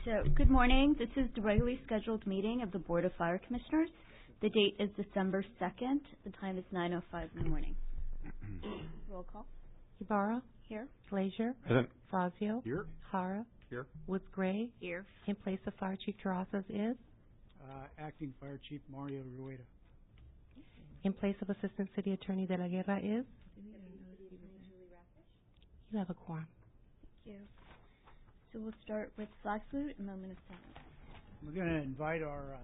So, good morning. This is the regularly scheduled meeting of the Board of Fire Commissioners. The date is December 2nd. The time is 9:05 in the morning. Roll call. Ibarra. Here. Glazier. Present. Fazio. Here. Hara. Here. Woods Gray. Here. In place of Fire Chief Terrazas is? Acting Fire Chief Mario Rueda. In place of Assistant City Attorney De La Guerra is? You have a quorum. Thank you. So we'll start with flag salute and moment of silence. We're going to invite our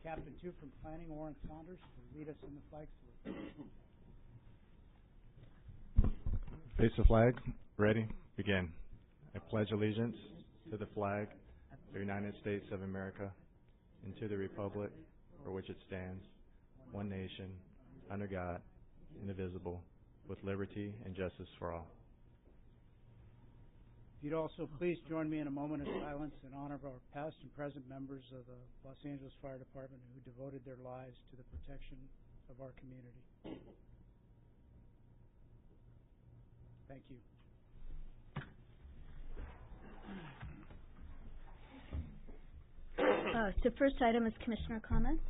Captain 2 from Planning, Warren Saunders, to lead us in the flag salute. Face the flag. Ready. Begin. I pledge allegiance to the flag of the United States of America and to the republic for which it stands, one nation, under God, indivisible, with liberty and justice for all. If you'd also please join me in a moment of silence in honor of our past and present members of the Los Angeles Fire Department who devoted their lives to the protection of our community. Thank you. So first item is Commissioner comments.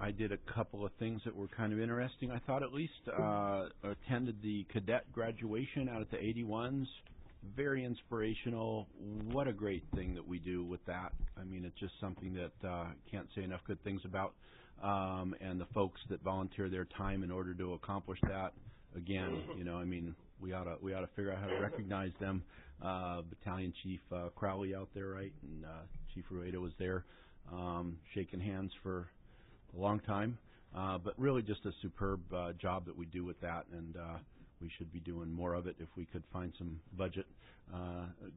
I did a couple of things that were kind of interesting, I thought at least. Attended the cadet graduation out at the 81s. Very inspirational. What a great thing that we do with that. I mean, it's just something that can't say enough good things about. And the folks that volunteer their time in order to accomplish that. Again, you know, I mean, we ought to figure out how to recognize them. Battalion Chief Crowley out there, right? And Chief Rueda was there, shaking hands for a long time, but really just a superb job that we do with that, and we should be doing more of it if we could find some budget,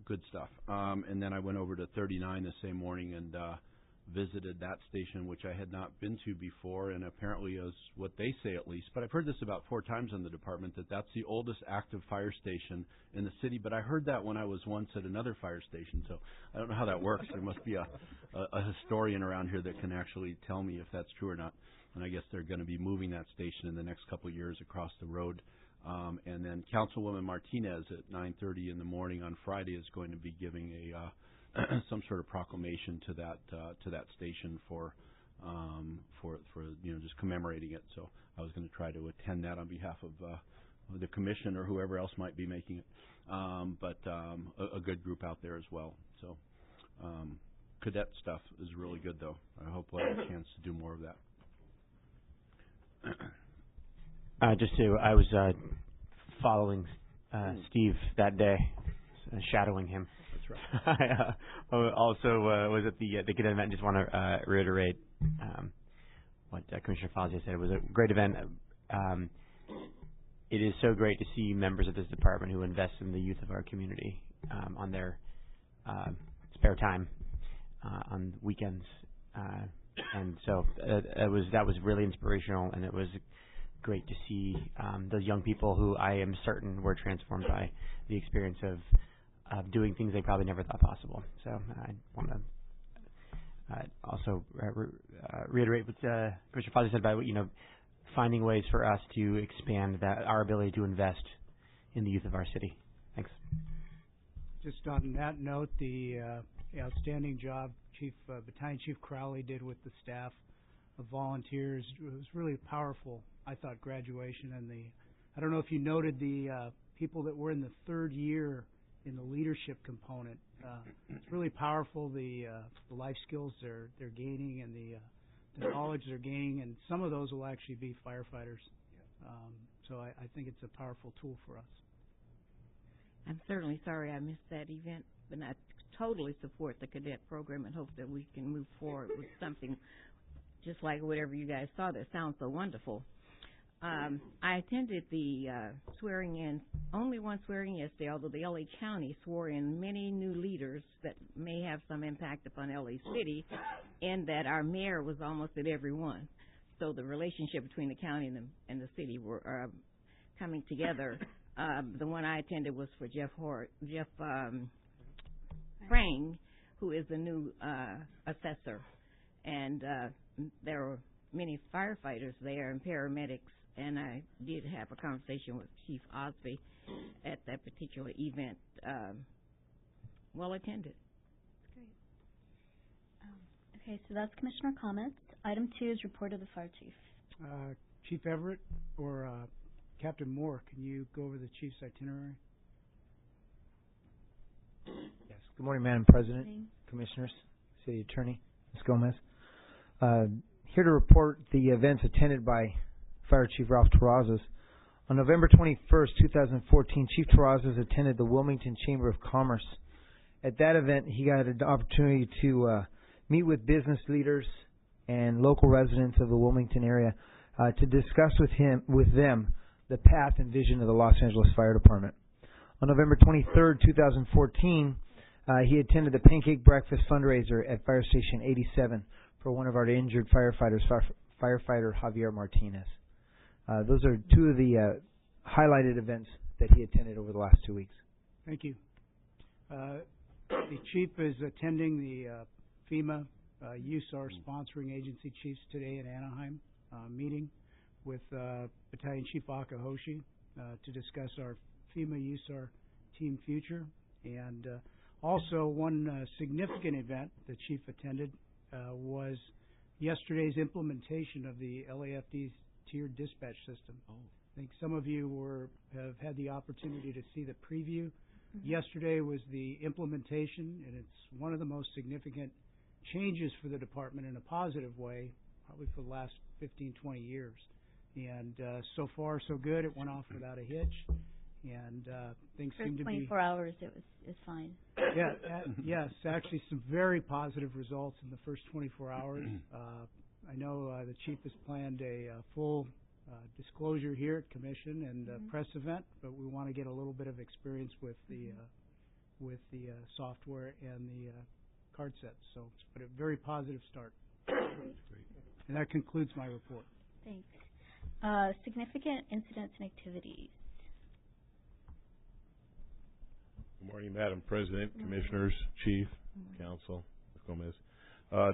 good stuff. And then I went over to 39 the same morning and visited that station, which I had not been to before, and apparently is what they say at least, but I've heard this about 4 times in the department, that that's the oldest active fire station in the city, but I heard that when I was once at another fire station, so I don't know how that works. There must be a historian around here that can actually tell me if that's true or not, and I guess they're going to be moving that station in the next couple of years across the road. And then Councilwoman Martinez at 9:30 in the morning on Friday is going to be giving a some sort of proclamation to that station for you know, just commemorating it. So I was going to try to attend that on behalf of the commission or whoever else might be making it. But a good group out there as well. So cadet stuff is really good, though. I hope we'll have a chance to do more of that. I was following Steve that day, shadowing him. That's right. I also was at the cadet event. Just want to reiterate what Commissioner Fazio said. It was a great event. It is so great to see members of this department who invest in the youth of our community on their spare time on weekends, and so that was really inspirational, and it was great to see those young people who I am certain were transformed by the experience of doing things they probably never thought possible. So I want to also reiterate what Commissioner Fazio said about, you know, finding ways for us to expand our ability to invest in the youth of our city. Thanks. Just on that note, the outstanding job Battalion Chief Crowley did with the staff of volunteers, it was really powerful. I thought graduation, and I don't know if you noted the people that were in the 3rd year in the leadership component. It's really powerful, the life skills they're gaining and the knowledge they're gaining, and some of those will actually be firefighters. So I think it's a powerful tool for us. I'm certainly sorry I missed that event, but I totally support the cadet program and hope that we can move forward with something just like whatever you guys saw. That sounds so wonderful. I attended the swearing in, only one swearing yesterday, although the L.A. County swore in many new leaders that may have some impact upon L.A. City, and that our mayor was almost at every one. So the relationship between the county and the city were coming together. The one I attended was for Jeff Frang, who is the new assessor. And there were many firefighters there and paramedics, and I did have a conversation with Chief Osby at that particular event well attended. Okay, so that's Commissioner comments. Item 2 is report of the Fire Chief. Chief Everett or Captain Moore, can you go over the Chief's itinerary? Yes. Good morning, Madam President, Morning. Commissioners, City Attorney, Ms. Gomez. Here to report the events attended by Fire Chief Ralph Terrazas. On November 21st, 2014, Chief Terrazas attended the Wilmington Chamber of Commerce. At that event, he got an opportunity to meet with business leaders and local residents of the Wilmington area to discuss with them the path and vision of the Los Angeles Fire Department. On November 23rd, 2014, he attended the Pancake Breakfast fundraiser at Fire Station 87 for one of our injured firefighters, firefighter Javier Martinez. Those are two of the highlighted events that he attended over the last 2 weeks. Thank you. The Chief is attending the FEMA USAR sponsoring agency chiefs today in Anaheim meeting with Battalion Chief Akahoshi to discuss our FEMA USAR team future. And also one significant event the Chief attended was yesterday's implementation of the LAFD's tiered dispatch system. I think some of you have had the opportunity to see the preview. Yesterday was the implementation, and it's one of the most significant changes for the department in a positive way, probably for the last 15, 20 years. And so far, so good. It went off without a hitch, and things seem to be... 24 hours, it's fine. Yeah, yes, actually some very positive results in the first 24 hours. I know the Chief has planned a full disclosure here at Commission and press event, but we want to get a little bit of experience with the software and the card sets. So it's been a very positive start. And that concludes my report. Thanks. Significant incidents and activities. Good morning, Madam President, Commissioners, Chief, Council, Ms. Gomez.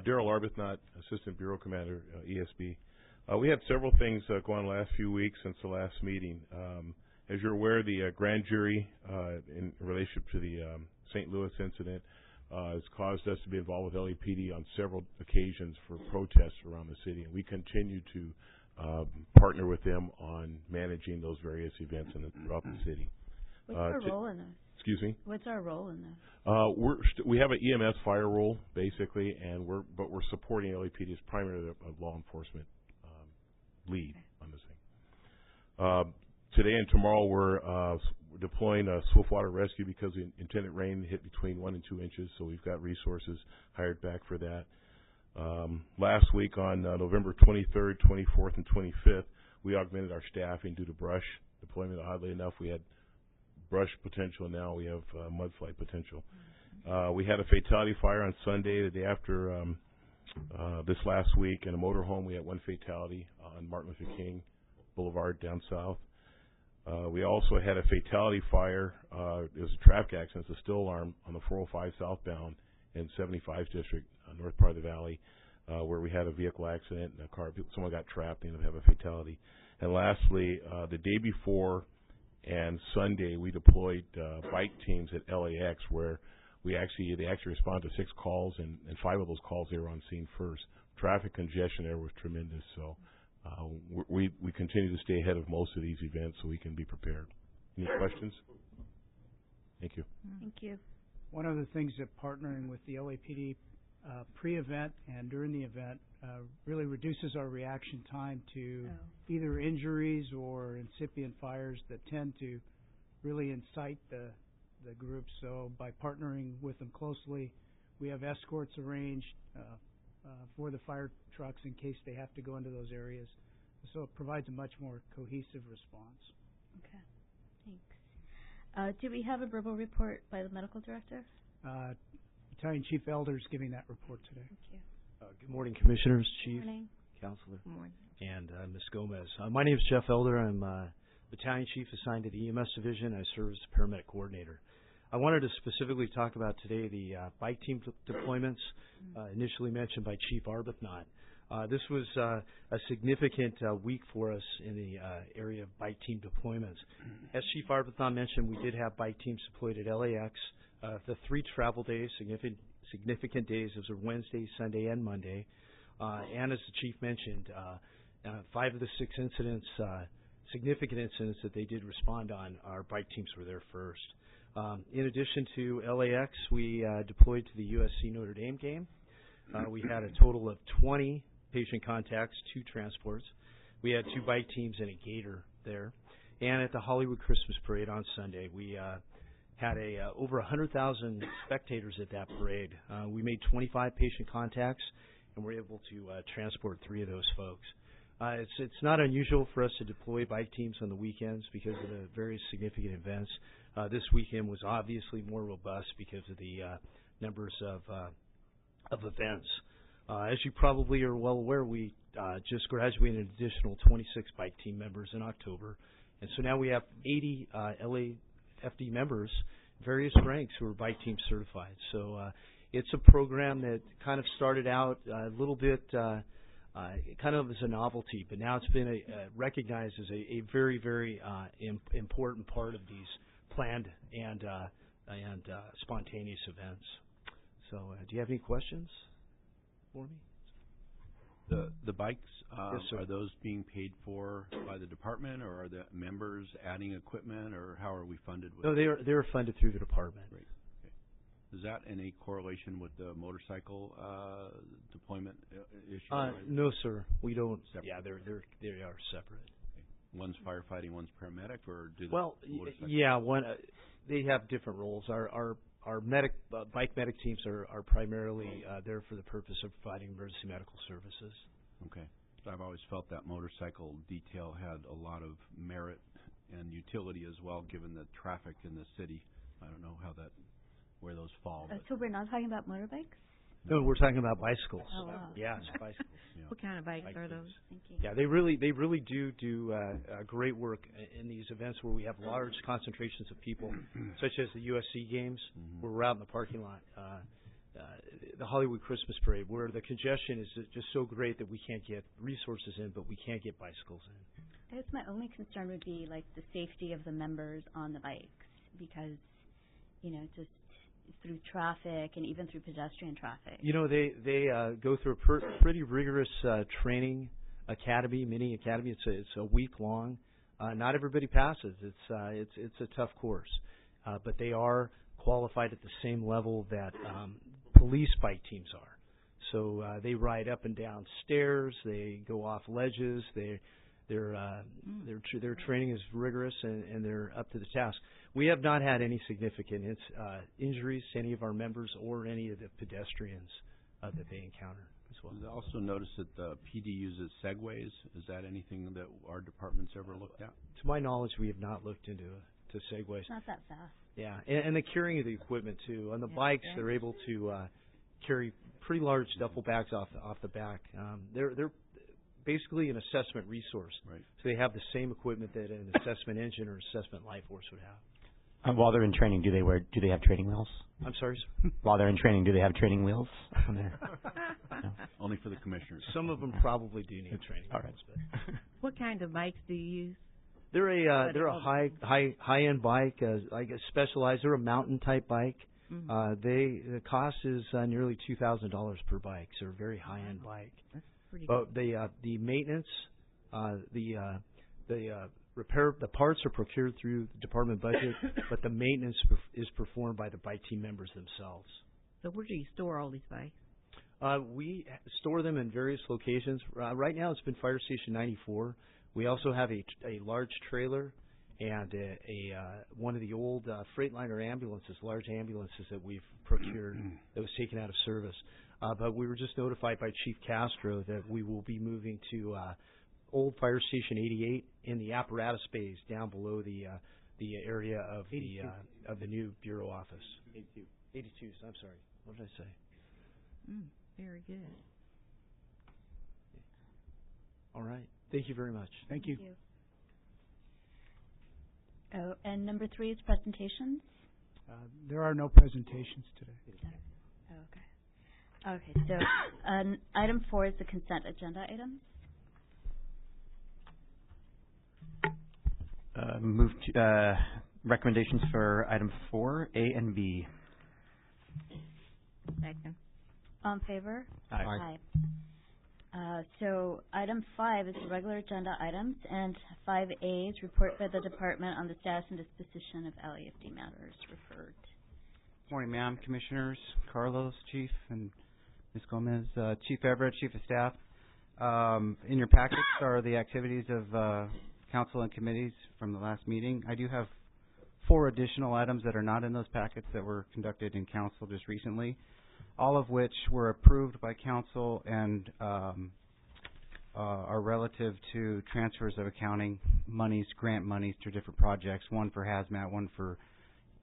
Daryl Arbuthnot, Assistant Bureau Commander, ESB. We had several things go on the last few weeks since the last meeting. As you're aware, the grand jury in relationship to the St. Louis incident has caused us to be involved with LAPD on several occasions for protests around the city, and we continue to partner with them on managing those various events throughout the city. What's our role in this? Excuse me? What's our role in this? We have an EMS fire role, basically, and we're supporting LAPD as primarily a law enforcement lead on this thing. Today and tomorrow we're deploying a swiftwater rescue because the intended rain hit between 1 and 2 inches, so we've got resources hired back for that. Last week on November 23rd, 24th, and 25th, we augmented our staffing due to brush deployment. Oddly enough, we had brush potential, and now we have mudslide potential. We had a fatality fire on Sunday, the day after this last week. In a motorhome, we had one fatality on Martin Luther King Boulevard down south. We also had a fatality fire. It was a traffic accident, it's a still alarm on the 405 southbound in 75 district, north part of the valley, where we had a vehicle accident and someone got trapped and ended up having a fatality. And lastly, the day before and Sunday, we deployed bike teams at LAX, where they actually responded to 6 calls, and 5 of those calls they were on scene first. Traffic congestion there was tremendous, so we continue to stay ahead of most of these events so we can be prepared. Any questions? Thank you. Thank you. One of the things that partnering with the LAPD pre-event and during the event really reduces our reaction time to either injuries or incipient fires that tend to really incite the groups. So by partnering with them closely, we have escorts arranged for the fire trucks in case they have to go into those areas. So it provides a much more cohesive response. Okay, thanks. Do we have a verbal report by the medical director? Battalion Chief Elder is giving that report today. Thank you. Good morning, Commissioners, Chief, Morning. Counselor, Good morning. and Ms. Gomez. My name is Jeff Elder. I'm Battalion Chief assigned to the EMS Division. I serve as Paramedic Coordinator. I wanted to specifically talk about today the bike team deployments initially mentioned by Chief Arbuthnot. This was a significant week for us in the area of bike team deployments. As Chief Arbuthnot mentioned, we did have bike teams deployed at LAX The 3 travel days, significant days, those are Wednesday, Sunday, and Monday. And as the chief mentioned, 5 of the 6 incidents, significant incidents that they did respond on, our bike teams were there first. In addition to LAX, we deployed to the USC Notre Dame game. We had a total of 20 patient contacts, 2 transports. We had 2 bike teams and a gator there. And at the Hollywood Christmas Parade on Sunday, we had over 100,000 spectators at that parade. We made 25 patient contacts, and were able to transport 3 of those folks. It's not unusual for us to deploy bike teams on the weekends because of the very significant events. This weekend was obviously more robust because of the numbers of events. As you probably are well aware, we just graduated an additional 26 bike team members in October. And so now we have 80 LAFD members, various ranks, who are bike team certified. So it's a program that kind of started out a little bit kind of as a novelty, but now it's been recognized as a very, very important part of these planned and spontaneous events. So do you have any questions for me? The bikes, Yes, sir. are those being paid for by the department, or are the members adding equipment, or how are we funded with No, they're funded through the department. Right. Okay. Is that any correlation with the motorcycle deployment issue? No, sir. We don't. Separate. Yeah, they are separate. Okay. One's firefighting, one's paramedic, or do they have different roles. Our bike medic teams are primarily there for the purpose of providing emergency medical services. Okay. So I've always felt that motorcycle detail had a lot of merit and utility as well, given the traffic in the city. I don't know where those fall. So we're not talking about motorbikes? No, we're talking about bicycles. Oh, wow. Yeah, it's bicycles. Yeah. What kind of bikes are those? Thank you. Yeah, they really do great work in these events where we have large concentrations of people, such as the USC games, where we're out in the parking lot, the Hollywood Christmas Parade, where the congestion is just so great that we can't get resources in, but we can't get bicycles in. I guess my only concern would be like the safety of the members on the bikes, because just through traffic and even through pedestrian traffic. They go through a pretty rigorous training academy, mini academy. It's a week long. Not everybody passes. It's a tough course, but they are qualified at the same level that police bike teams are. So they ride up and down stairs. They go off ledges. Their training is rigorous, and they're up to the task. We have not had any significant injuries to any of our members or any of the pedestrians that they encounter as well. I also noticed that the PD uses Segways. Is that anything that our department's ever looked at? To my knowledge, we have not looked into Segways. It's not that fast. Yeah, and the carrying of the equipment too. On the bikes, they're able to carry pretty large duffel bags off the back. They're basically an assessment resource. Right. So they have the same equipment that an assessment engine or assessment life force would have. While they're in training, do they have training wheels? I'm sorry? While they're in training, do they have training wheels on there? No. Only for the commissioners. Some of them probably do need training. All right. But What kind of bikes do you use? they're a high end bike, like a specialized. They're a mountain type bike. Mm-hmm. The cost is nearly $2,000 per bike. So they're a very high end bike. That's pretty But the maintenance, the parts are procured through the department budget, but the maintenance is performed by the bike team members themselves. So where do you store all these bikes? We store them in various locations. Right now, it's been Fire Station 94. We also have a large trailer and one of the old Freightliner ambulances, large ambulances that we've procured that was taken out of service. But we were just notified by Chief Castro that we will be moving to old Fire Station 88 in the apparatus bays down below the area of the new bureau office. 82. I'm sorry. What did I say? Very good. All right. Thank you very much. Thank you. Oh, and number 3 is presentations. There are no presentations today. Okay, so item 4 is the consent agenda items. Move to recommendations for item 4, A and B. Second. All in favor? Aye. So item 5 is the regular agenda items, and 5A is report by the department on the status and disposition of LAFD matters referred. Morning, ma'am, commissioners, Carlos, Chief, and Ms. Gomez, Chief Everett, Chief of Staff. In your packets are the activities of council and committees from the last meeting. I do have 4 additional items that are not in those packets that were conducted in council just recently, all of which were approved by council and are relative to transfers of accounting monies, grant monies to different projects, one for hazmat,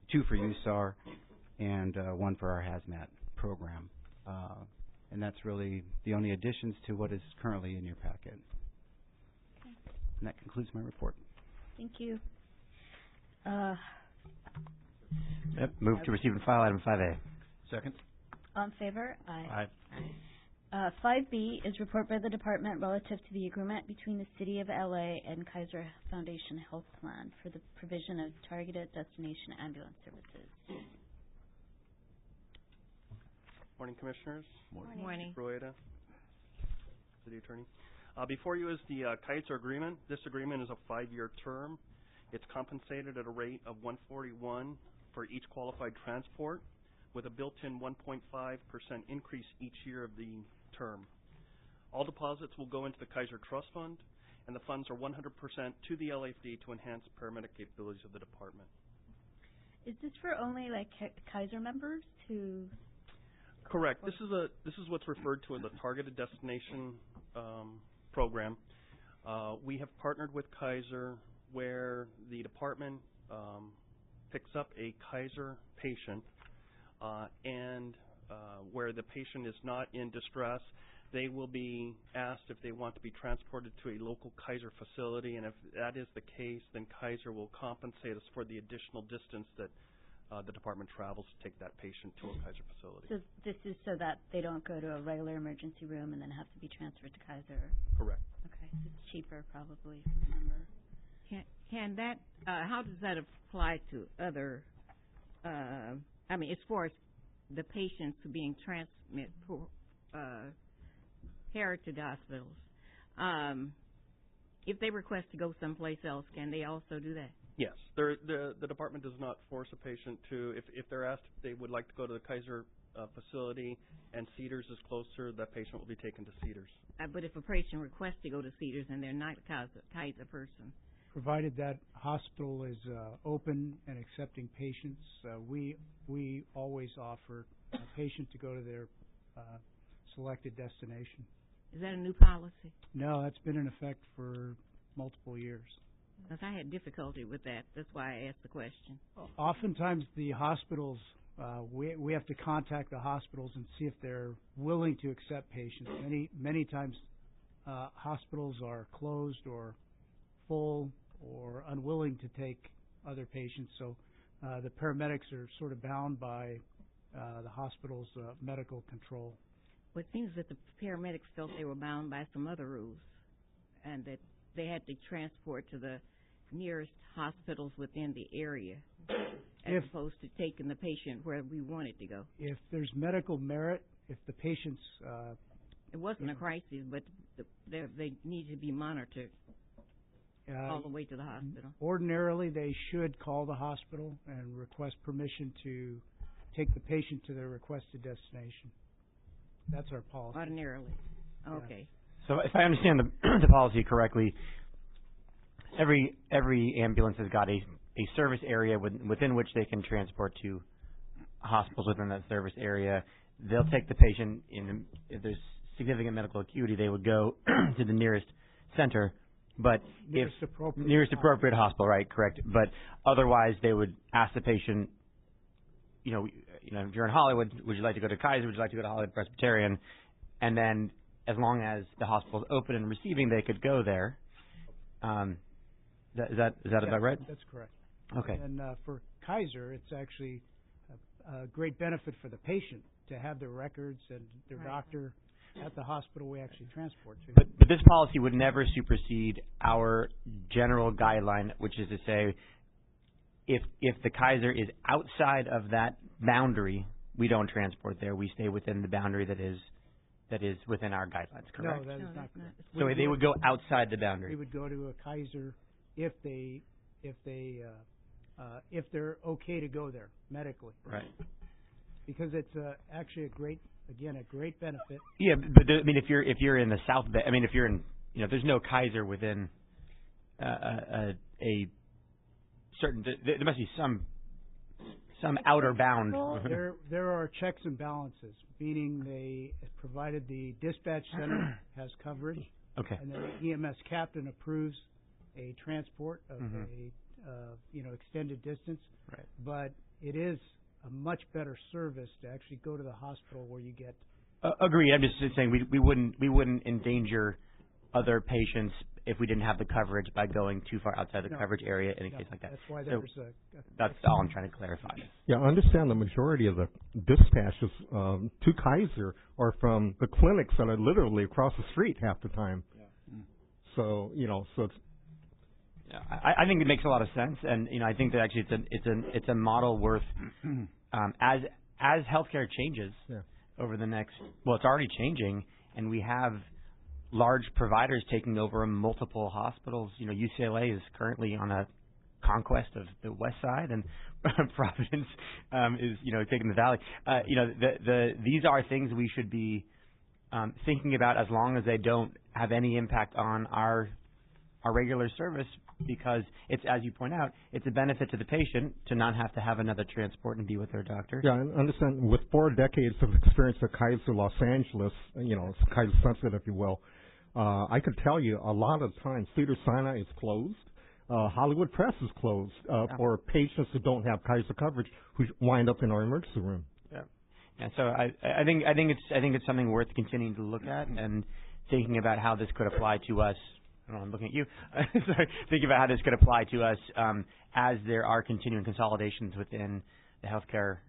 two for USAR, and one for our hazmat program. And that's really the only additions to what is currently in your packet. Okay. And that concludes my report. Thank you. Move to receive and file item 5A. Second. All in favor? Aye. Aye. 5B is report by the department relative to the agreement between the City of LA and Kaiser Foundation Health Plan for the provision of targeted destination ambulance services. Morning, Commissioners. Morning. Rueda, City Attorney. Before you is the Kaiser agreement. This agreement is a 5-year term. It's compensated at a rate of $141 for each qualified transport, with a built-in 1.5% increase each year of the term. All deposits will go into the Kaiser Trust Fund, and the funds are 100% to the LAFD to enhance paramedic capabilities of the department. Is this for only like Kaiser members who? Correct. This is what's referred to as a targeted destination program. We have partnered with Kaiser, where the department picks up a Kaiser patient, and where the patient is not in distress, they will be asked if they want to be transported to a local Kaiser facility, and if that is the case, then Kaiser will compensate us for the additional distance that the department travels to take that patient to a Kaiser facility. So this is so that they don't go to a regular emergency room and then have to be transferred to Kaiser. Correct. Okay, so it's cheaper probably for the member. Can that, how does that apply to other, I mean, as far as the patients being transmitted here to the hospitals, if they request to go someplace else, can they also do that? Yes. The department does not force a patient to, if they're asked if they would like to go to the Kaiser facility and Cedars is closer, that patient will be taken to Cedars. But if a patient requests to go to Cedars and they're not a Kaiser person? Provided that hospital is open and accepting patients, we always offer a patient to go to their selected destination. Is that a new policy? No, that's been in effect for multiple years. Because I had difficulty with that. That's why I asked the question. Oftentimes the hospitals, we have to contact the hospitals and see if they're willing to accept patients. Many times hospitals are closed or full or unwilling to take other patients, so the paramedics are sort of bound by the hospital's medical control. Well, it seems that the paramedics felt they were bound by some other rules and that they had to transport to the nearest hospitals within the area as opposed to taking the patient where we wanted to go. If there's medical merit, if the patient's... it wasn't a crisis, but they need to be monitored all the way to the hospital. Ordinarily, they should call the hospital and request permission to take the patient to their requested destination. That's our policy. Ordinarily. Okay. So if I understand the policy correctly, every ambulance has got a service area within which they can transport to hospitals within that service area. They'll take the patient if there's significant medical acuity, they would go to the nearest center. But nearest appropriate hospital, right? Correct. But otherwise, they would ask the patient, if you're in Hollywood, would you like to go to Kaiser? Would you like to go to Hollywood Presbyterian? And then, as long as the hospital's open and receiving, they could go there. Is that about right? That's correct. Okay. And for Kaiser, it's actually a great benefit for the patient to have their records and their doctor at the hospital we actually transport to. But this policy would never supersede our general guideline, which is to say, if the Kaiser is outside of that boundary, we don't transport there. We stay within the boundary that is within our guidelines, correct? No, that is not correct. So they would go outside the boundary. We would go to a Kaiser if they're okay to go there medically. Right. Because it's actually a great benefit. Yeah, but I mean, if you're in the South Bay, I mean, if you're in, there's no Kaiser within a certain. There must be some outer bound. There are checks and balances, meaning they provided the dispatch center has coverage. Okay. And then the EMS captain approves a transport of extended distance. Right. But it is a much better service to actually go to the hospital where you get. Agreed. I'm just saying we wouldn't endanger other patients if we didn't have the coverage by going too far outside the coverage area in a case like that. That's why there's that's all I'm trying to clarify. Yeah, I understand the majority of the dispatches to Kaiser are from the clinics that are literally across the street half the time. Yeah. So it's. Yeah, I think it makes a lot of sense, and I think that actually it's a model worth as healthcare changes over the next. Well, it's already changing, and we have large providers taking over multiple hospitals. UCLA is currently on a conquest of the west side, and Providence is taking the valley. These are things we should be thinking about as long as they don't have any impact on our regular service, because it's, as you point out, it's a benefit to the patient to not have to have another transport and be with their doctor. Yeah, I understand. With 4 decades of experience at Kaiser Los Angeles, it's Kaiser Sunset, if you will, I could tell you a lot of times Cedars-Sinai is closed. Hollywood Press is closed for patients who don't have Kaiser coverage who wind up in our emergency room. Yeah. And so I think it's something worth continuing to look at and thinking about how this could apply to us. I don't know, I'm looking at you. Sorry, thinking about how this could apply to us as there are continuing consolidations within the healthcare,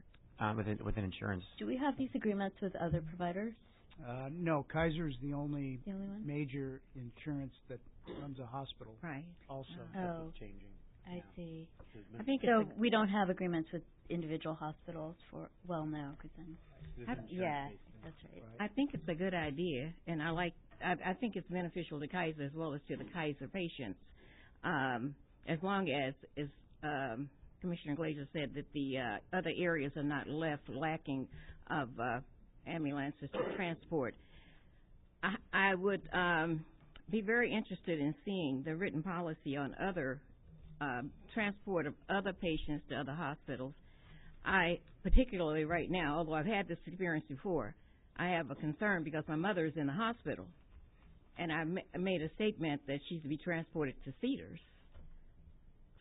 within insurance. Do we have these agreements with other providers? No, Kaiser is the only one? major insurance that runs a hospital. Right. Also. Oh, I see. I think so. We don't have agreements with individual hospitals for no, because then that's right. I think it's a good idea, and I think it's beneficial to Kaiser as well as to the Kaiser patients, as long as Commissioner Glazer said that the other areas are not left lacking of ambulances to transport. I would be very interested in seeing the written policy on other transport of other patients to other hospitals. I particularly right now, although I've had this experience before, I have a concern because my mother is in the hospital, and I made a statement that she's to be transported to Cedars.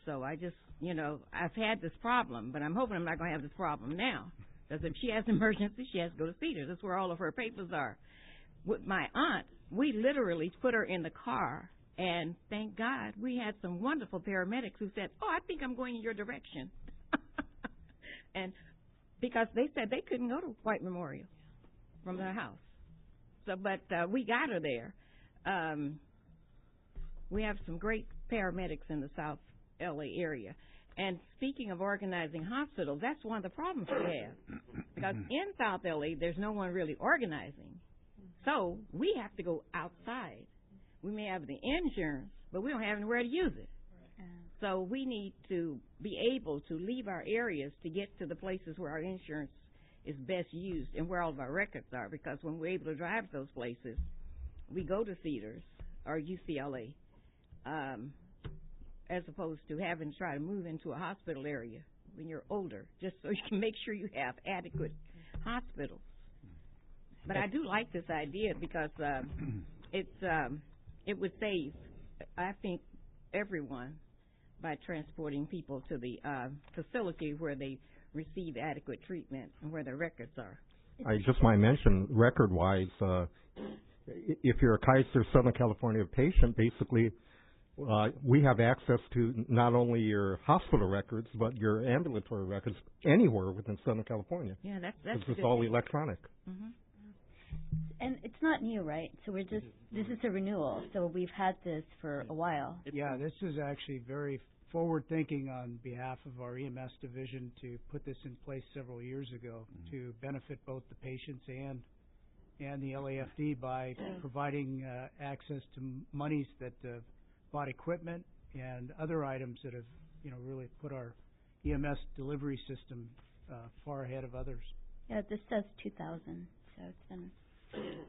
So I just, I've had this problem, but I'm hoping I'm not going to have this problem now. Because if she has an emergency, she has to go to Cedars. That's where all of her papers are. With my aunt, we literally put her in the car, and thank God we had some wonderful paramedics who said, "Oh, I think I'm going in your direction." And because they said they couldn't go to White Memorial from their house. So, but we got her there. We have some great paramedics in the South LA area. And speaking of organizing hospitals, that's one of the problems we have. Because in South LA, there's no one really organizing. So we have to go outside. We may have the insurance, but we don't have anywhere to use it. So we need to be able to leave our areas to get to the places where our insurance is best used and where all of our records are. Because when we're able to drive to those places, we go to Cedars or UCLA, as opposed to having to try to move into a hospital area when you're older, just so you can make sure you have adequate hospitals. But I do like this idea because it would save, I think, everyone by transporting people to the facility where they receive adequate treatment and where their records are. I just might mention, record-wise, if you're a Kaiser Southern California patient, basically we have access to not only your hospital records, but your ambulatory records anywhere within Southern California. Yeah, that's it's all electronic. Mm-hmm. And it's not new, right? So this is a renewal. So we've had this for a while. Yeah, this is actually very forward thinking on behalf of our EMS division to put this in place several years ago to benefit both the patients and the LAFD by providing access to monies that bought equipment and other items that have, really put our EMS delivery system far ahead of others. Yeah, this says 2000, so it's been.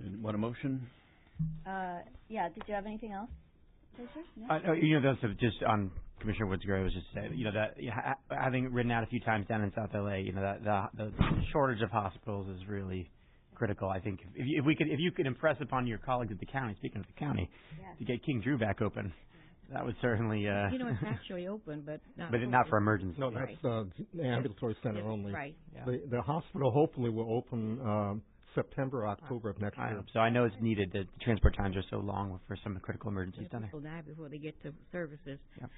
And want a motion? Yeah. Did you have anything else, Fraser? No? That's just on Commissioner Woods' Gray was just saying, that having ridden out a few times down in South LA, that the shortage of hospitals is really critical. I think if you could impress upon your colleagues at the county, speaking of the county, to get King Drew back open, that would certainly. It's actually open, but not for emergency. No, that's the ambulatory center only. Right. Yeah. The hospital hopefully will open September, October of next year. So I know it's needed. The transport times are so long for some of the critical emergencies down there. People die before they get to services. Yep.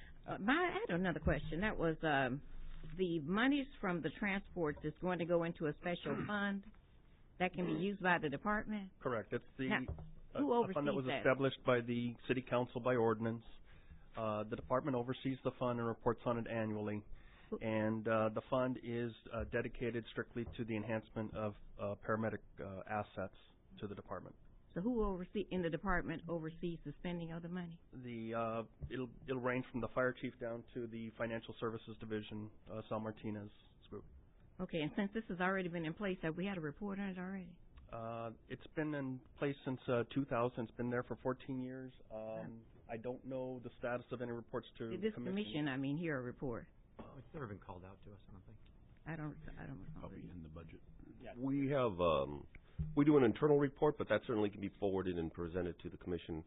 I had another question. That was the monies from the transports is going to go into a special fund that can be used by the department? Correct. It's the who a fund that was established by the City Council by ordinance. The department oversees the fund and reports on it annually. And the fund is dedicated strictly to the enhancement of paramedic assets to the department. So who in the department oversees the spending of the money? It'll range from the fire chief down to the financial services division, Sal Martinez's group. Okay, and since this has already been in place, have we had a report on it already? It's been in place since 2000. It's been there for 14 years. I don't know the status of any reports to Did this commission, hear a report? It's never been called out to us, I don't think. I don't recall. Probably in the budget. Yeah. We have we do an internal report, but that certainly can be forwarded and presented to the commission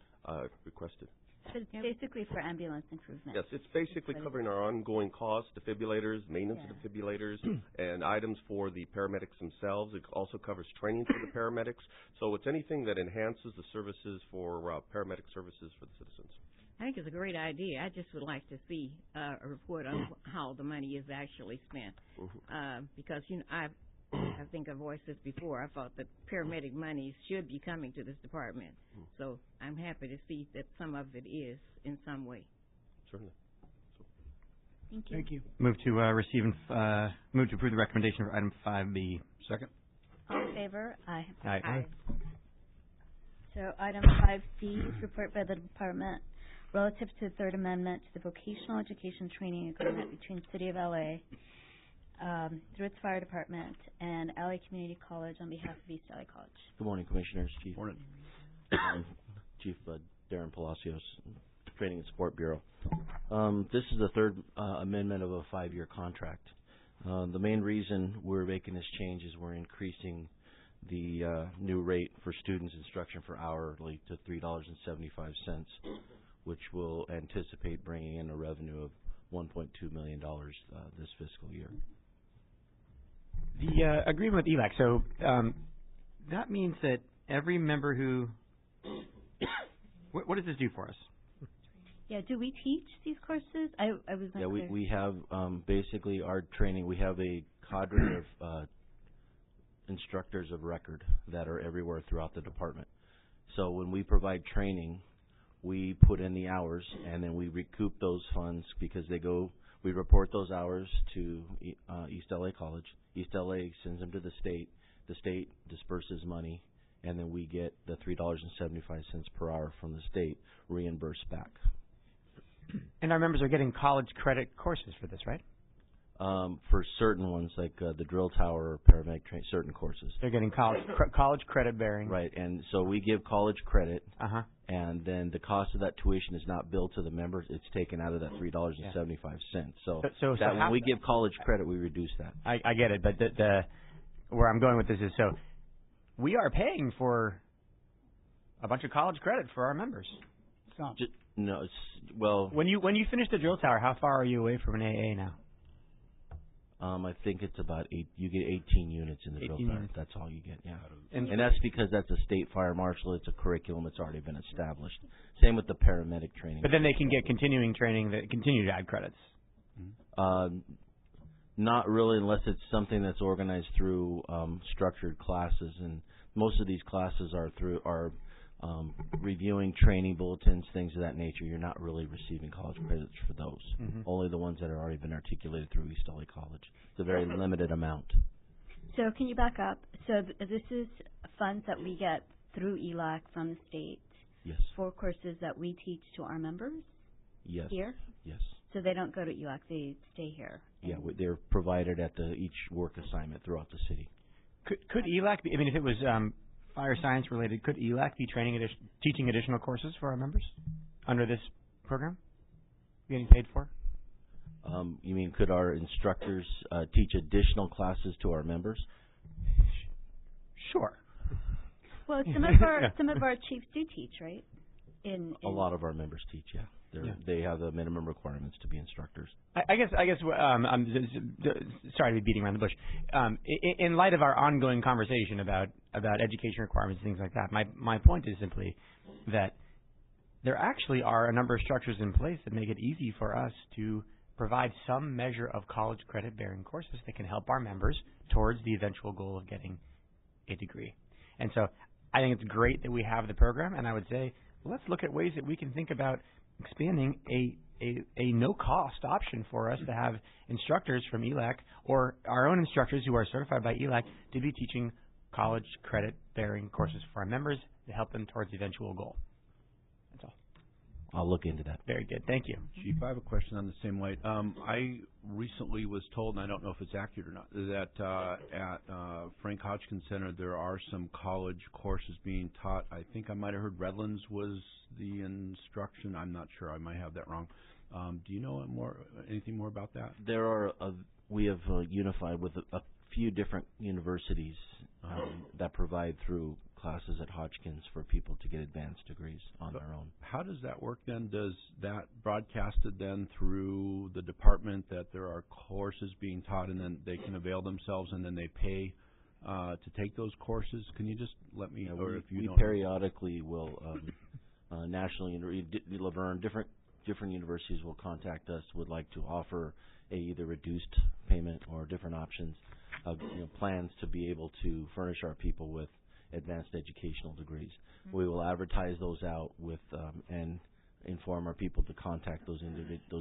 requested. But it's basically for ambulance improvement. Yes, it's basically covering our ongoing costs, defibrillators, maintenance of defibrillators, and items for the paramedics themselves. It also covers training for the paramedics. So it's anything that enhances the services for paramedic services for the citizens. I think it's a great idea. I just would like to see a report on how the money is actually spent. Because, I think I voiced this before. I thought that paramedic money should be coming to this department. So I'm happy to see that some of it is in some way. Certainly. Thank you. Thank you. Move to move to approve the recommendation for item 5B. Second. All in favor? Aye. Aye. So item 5C is report by the department relative to the Third Amendment to the Vocational Education Training Agreement between City of LA through its fire department and LA Community College on behalf of East LA College. Good morning, Commissioners. Chief. Morning. Chief Darren Palacios, Training and Support Bureau. This is the third amendment of a 5-year contract. The main reason we're making this change is we're increasing the new rate for students' instruction for hourly to $3.75, which will anticipate bringing in a revenue of $1.2 million this fiscal year. The agreement with ELAC, so that means that every member who... what does this do for us? Yeah, do we teach these courses? I was not clear. We have basically our training, we have a cadre of instructors of record that are everywhere throughout the department. So when we provide training, we put in the hours and then we recoup those funds because we report those hours to East LA College. East LA sends them to the state disperses money, and then we get the $3.75 per hour from the state reimbursed back. And our members are getting college credit courses for this, right? For certain ones, like the drill tower, paramedic certain courses. They're getting college credit bearing. Right, and so we give college credit, and then the cost of that tuition is not billed to the members. It's taken out of that $3.75. So when we give college credit, we reduce that. I get it, but where I'm going with this is, so we are paying for a bunch of college credit for our members. No, well... When you finish the drill tower, how far are you away from an AA now? I think it's about 8. You get 18 units in the drill tower. Units. That's all you get, yeah. And that's because that's a state fire marshal. It's a curriculum that's already been established. Same with the paramedic training. But then they can get continuing training that continue to add credits. Not really, unless it's something that's organized through structured classes, and most of these classes are through reviewing training bulletins, things of that nature, you're not really receiving college credits for those. Only the ones that have already been articulated through East LA College. It's a very limited amount. So can you back up? So this is funds that we get through ELAC from the state. Yes. For courses that we teach to our members. Yes. Here. Yes. So they don't go to ELAC; they stay here. Yeah, they're provided at each work assignment throughout the city. Could ELAC be? I mean, if it was fire science related, could ELAC be teaching additional courses for our members under this program? Getting paid for? You mean could our instructors teach additional classes to our members? Sure. Well, some of our chiefs do teach, right? A lot of our members teach. Yeah. They have the minimum requirements to be instructors. I guess. I'm sorry to be beating around the bush. In light of our ongoing conversation about education requirements and things like that, my point is simply that there actually are a number of structures in place that make it easy for us to provide some measure of college credit-bearing courses that can help our members towards the eventual goal of getting a degree. And so I think it's great that we have the program, and I would say let's look at ways that we can think about expanding a no-cost option for us to have instructors from ELAC or our own instructors who are certified by ELAC to be teaching college credit-bearing courses for our members to help them towards the eventual goal. That's all. I'll look into that. Very good. Thank you. Chief, I have a question on the same light. I recently was told, and I don't know if it's accurate or not, that at Frank Hodgkin Center there are some college courses being taught. I think I might have heard Redlands was the instruction. I'm not sure. I might have that wrong. Do you know anything more about that? There are. We have unified with a few different universities that provide through classes at Hodgkins for people to get advanced degrees on their own. How does that work then? Does that broadcasted then through the department that there are courses being taught and then they can avail themselves and then they pay to take those courses? Can you just let me know? Or if you we periodically will nationally, Laverne, different universities will contact us, would like to offer either reduced payment or different options of plans to be able to furnish our people with advanced educational degrees. We will advertise those out with and inform our people to contact those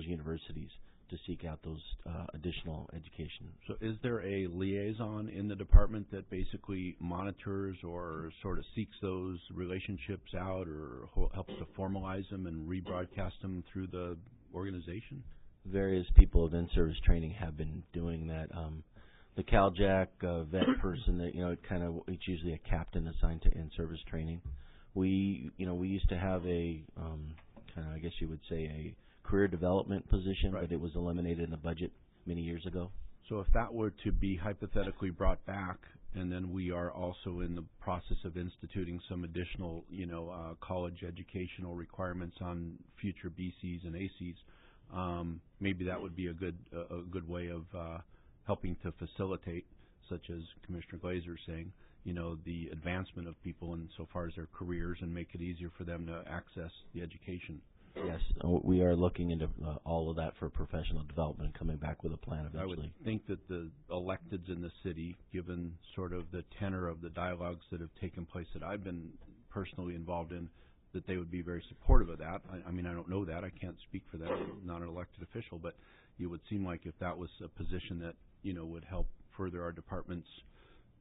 universities to seek out those additional education. So is there a liaison in the department that basically monitors or sort of seeks those relationships out or helps to formalize them and rebroadcast them through the organization? Various people of in-service training have been doing that. The CalJack vet person, that it's usually a captain assigned to in-service training. We used to have a I guess you would say a career development position, but it was eliminated in the budget many years ago. So if that were to be hypothetically brought back, and then we are also in the process of instituting some additional, college educational requirements on future BCs and ACs, maybe that would be a good way of helping to facilitate, such as Commissioner Glazer is saying, the advancement of people insofar as their careers and make it easier for them to access the education. Yes, we are looking into all of that for professional development and coming back with a plan eventually. I would think that the electeds in the city, given sort of the tenor of the dialogues that have taken place that I've been personally involved in, that they would be very supportive of that. I mean, I don't know that. I can't speak for that. I'm not an elected official, but it would seem like if that was a position that, would help further our department's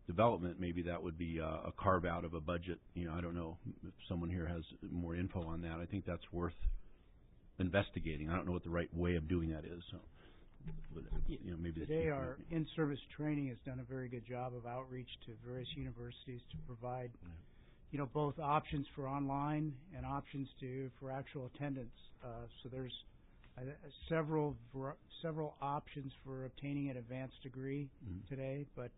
development, maybe that would be a carve out of a budget. I don't know if someone here has more info on that. I think that's worth investigating. I don't know what the right way of doing that is. So, but, maybe today our in-service training has done a very good job of outreach to various universities to provide, both options for online and options for actual attendance. So there's several options for obtaining an advanced degree today, but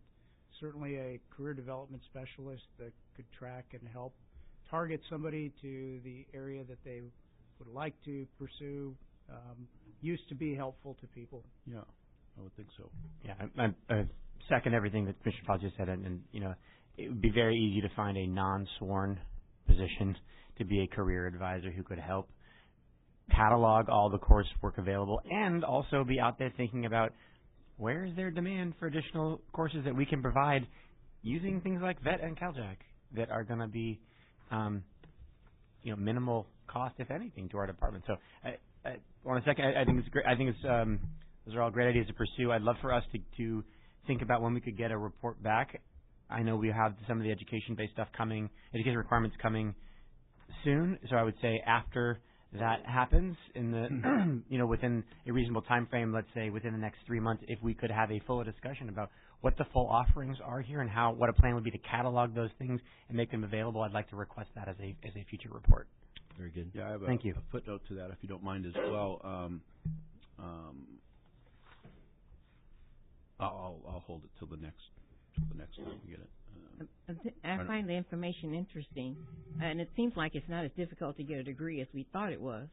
certainly a career development specialist that could track and help target somebody to the area that they would like to pursue used to be helpful to people. Yeah, I would think so. Yeah, I second everything that Commissioner Paul just said, and it would be very easy to find a non-sworn position to be a career advisor who could help catalog all the coursework available and also be out there thinking about where is there demand for additional courses that we can provide using things like VET and CalJack that are going to be minimal cost, if anything, to our department. So I want to second. I think it's great. I think it's those are all great ideas to pursue. I'd love for us to think about when we could get a report back. I know we have some of the education-based stuff coming, education requirements coming soon. So I would say after that happens in the within a reasonable time frame, let's say within the next 3 months, if we could have a full discussion about what the full offerings are here and what a plan would be to catalog those things and make them available, I'd like to request that as a future report. Very good. Yeah, I have Thank you. a footnote to that, if you don't mind as well. I'll hold it till the next time we get it. I find the information interesting, and it seems like it's not as difficult to get a degree as we thought it was,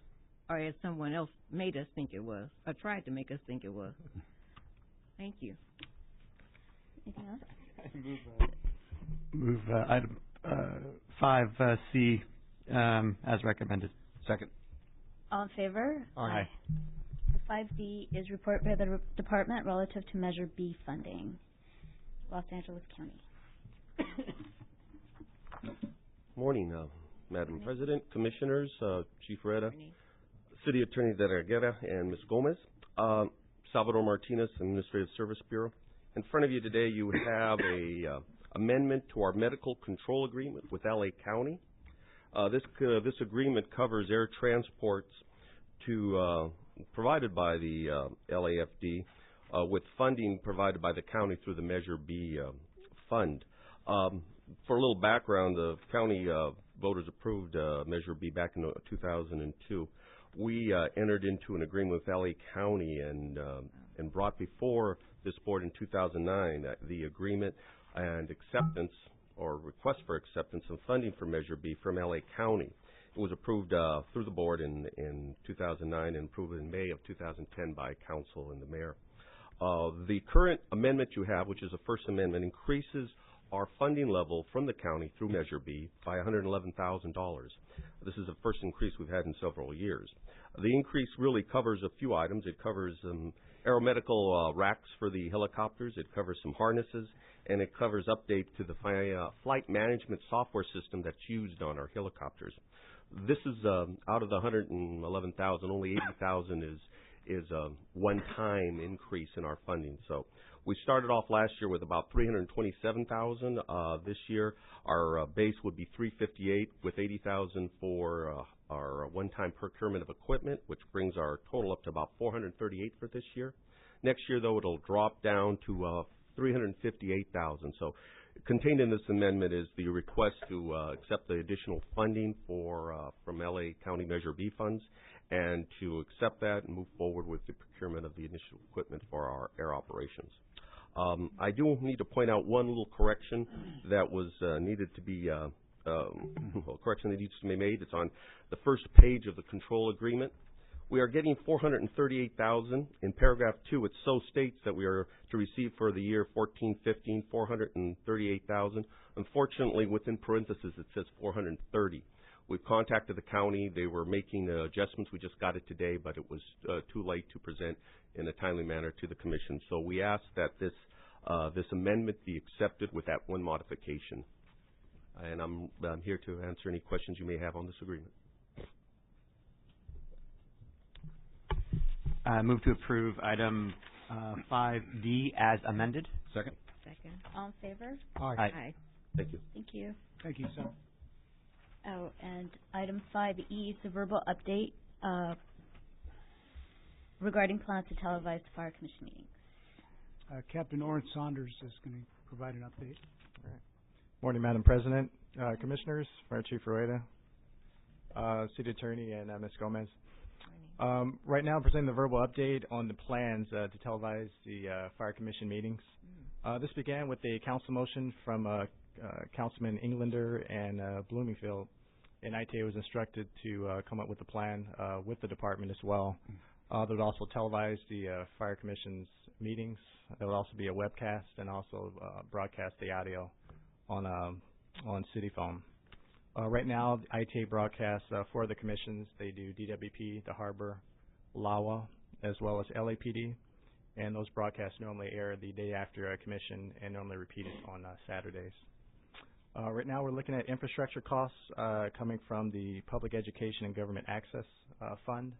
or as someone else made us think it was, or tried to make us think it was. Thank you. Anything else? Move item 5C as recommended. Second. All in favor? Aye. 5D is report by the department relative to Measure B funding. Los Angeles County. Morning, Madam President, Commissioners, Chief Reda, City Attorney De La Guerra, and Ms. Gomez. Salvador Martinez, Administrative Service Bureau. In front of you today, you have a amendment to our medical control agreement with L.A. County. This agreement covers air transports provided by the LAFD with funding provided by the county through the Measure B fund. For a little background, the county voters approved Measure B back in 2002. We entered into an agreement with LA County and brought before this board in 2009 the agreement and acceptance or request for acceptance of funding for Measure B from LA County. It was approved through the board in 2009 and approved in May of 2010 by council and the mayor. The current amendment you have, which is a first amendment, increases our funding level from the county through Measure B by $111,000. This is the first increase we've had in several years. The increase really covers a few items. It covers aeromedical racks for the helicopters. It covers some harnesses, and it covers updates to the flight management software system that's used on our helicopters. This is out of the $111,000, only $80,000 is a one-time increase in our funding. So we started off last year with about $327,000. This year, our base would be $358,000 with $80,000 for our one-time procurement of equipment, which brings our total up to about $438,000 for this year. Next year, though, it'll drop down to $358,000. So contained in this amendment is the request to accept the additional funding from LA County Measure B funds and to accept that and move forward with the procurement of the initial equipment for our air operations. I do need to point out one little correction that was needed to be correction that needs to be made. It's on the first page of the control agreement. We are getting $438,000. In paragraph 2, it so states that we are to receive for the year 14-15 $438,000. Unfortunately, within parentheses, it says $430,000. We've contacted the county. They were making adjustments. We just got it today, but it was too late to present in a timely manner to the commission. So we ask that this amendment be accepted with that one modification. And I'm here to answer any questions you may have on this agreement. Move to approve item 5D as amended. Second. Second. All in favor? Aye. Thank you. Thank you. Thank you, sir. Oh, and item 5E is the verbal update regarding plans to televise fire commission meetings. Captain Oren Saunders is going to provide an update. Morning, Madam President, Commissioners, Fire Chief Rueda, City Attorney, and Ms. Gomez. Right now, I'm presenting the verbal update on the plans to televise the Fire Commission meetings. This began with a council motion from Councilman Englander and Bloomingfield, and ITA was instructed to come up with a plan with the department as well. They would also televise the Fire Commission's meetings. There would also be a webcast and also broadcast the audio on City Phone. Right now, ITA broadcasts for the commissions. They do DWP, the Harbor, LAWA, as well as LAPD, and those broadcasts normally air the day after a commission and normally repeated on Saturdays. Right now, we're looking at infrastructure costs coming from the Public Education and Government Access Fund,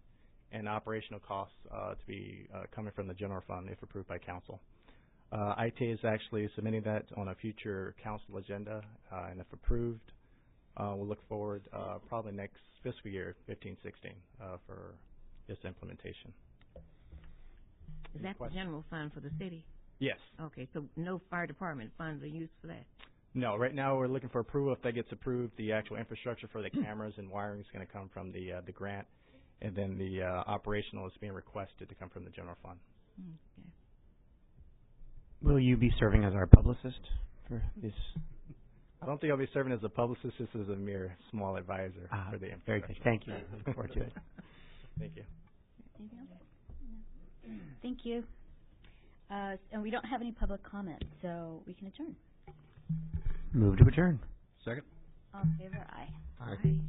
and operational costs to be coming from the general fund if approved by council. ITA is actually submitting that on a future council agenda, and if approved, we'll look forward probably next fiscal year, 15-16, for this implementation. Is that the general fund for the city? Yes. Okay, so no fire department funds are used for that? No, right now we're looking for approval. If that gets approved, the actual infrastructure for the cameras and wiring is going to come from the grant, and then the operational is being requested to come from the general fund. Okay. Will you be serving as our publicist for this? I don't think I'll be serving as a publicist. This is a mere small advisor for the infrastructure. Very good. Thank you. Looking forward to it. Thank you. Anything else? No. Thank you. And we don't have any public comment, so we can adjourn. Move to adjourn. Second. All in favor? Aye. Aye.